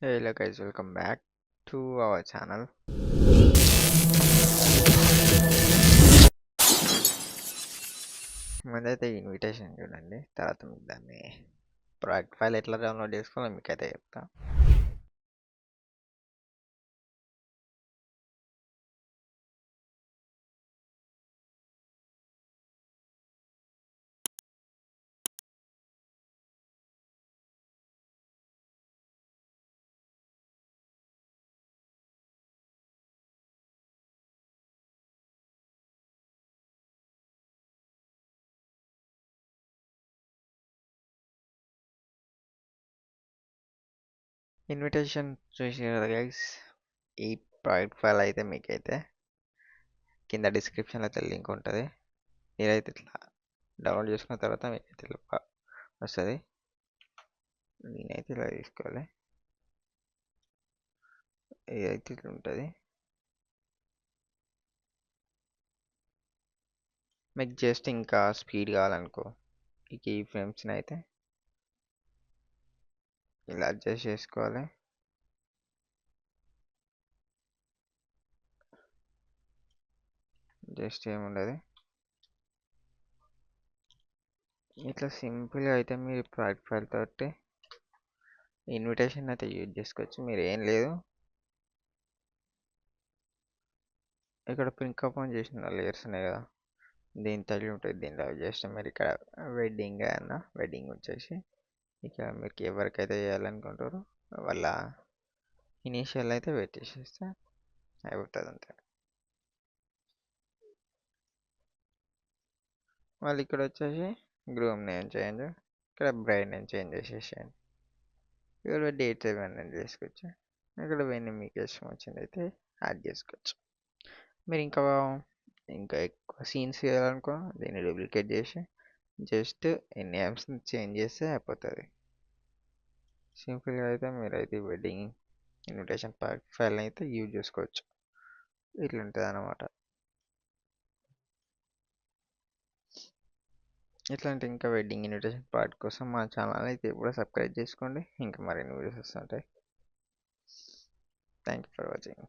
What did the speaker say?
Hello guys, welcome back to our channel. ముందైతే invitation చూడండి, తర్వాత మీకు దాన్ని ప్రాజెక్ట్ ఫైల్ ఎట్లా డౌన్లోడ్ చేసుకోవాలో మీకైతే చెప్తా. ఇన్విటేషన్ చూసారు కదా గైస్, ఈ ప్రాజెక్ట్ ఫైల్ అయితే మీకైతే కింద డిస్క్రిప్షన్లో అయితే లింక్ ఉంటుంది. మీరైతే ఇట్లా డౌన్లోడ్ చేసుకున్న తర్వాత మీకైతే ఇట్లా వస్తుంది. నేనైతే ఇలా తీసుకోవాలి, ఇదైతే ఇట్లా ఉంటుంది. మీకు జస్ట్ ఇంకా స్పీడ్ కావాలనుకో, ఈ కీ ఫ్రేమ్స్ని అయితే ఇలా అడ్జస్ట్ చేసుకోవాలి. జస్ట్ ఏముండదు, ఇట్లా సింపుల్గా అయితే మీరు ప్రాజెక్ట్ ఫైల్ తోటి ఇన్విటేషన్ అయితే యూజ్ చేసుకోవచ్చు. మీరు ఏం లేదు, ఇక్కడ పింక్ అప్ చేసిన లేయర్స్ ఉన్నాయి కదా, దీని తగిలి ఉంటుంది. దీనిలో జస్ట్ మీరు ఇక్కడ వెడ్డింగ్ అన్న వెడ్డింగ్ వచ్చేసి ఇక్కడ మీకు ఎవరికైతే చేయాలనుకుంటారో వాళ్ళ ఇనీషియల్ అయితే పెట్టేసేస్తే అయిపోతుంది అంతే. వాళ్ళు ఇక్కడ వచ్చేసి గ్రూమ్ నేమ్ చేంజ్, ఇక్కడ బ్రైడ్ నేమ్ చేంజ్ చేసేసేయండి. ఇక్కడ డేట్స్ ఏమైనా చేసుకోవచ్చు. ఇక్కడ ఇవన్నీ మీకు ఇష్టం వచ్చింది అయితే యాడ్ చేసుకోవచ్చు. మీరు ఇంకా ఎక్కువ సీన్స్ చేయాలనుకో దీన్ని డూప్లికేట్ చేసి జస్ట్ ఈ నేమ్స్ని చేంజ్ చేస్తే అయిపోతుంది. సింపుల్గా అయితే మీరైతే వెడ్డింగ్ ఇన్విటేషన్ ఫైల్ అయితే యూజ్ చేసుకోవచ్చు. ఇట్లా ఉంటుంది అన్నమాట. ఇట్లాంటి ఇంకా వెడ్డింగ్ ఇన్విటేషన్ పార్ట్ కోసం మా ఛానల్ అయితే ఇప్పుడు సబ్స్క్రైబ్ చేసుకోండి. ఇంకా మరిన్ని వీడియోస్ వస్తుంటాయి. Thank you for watching.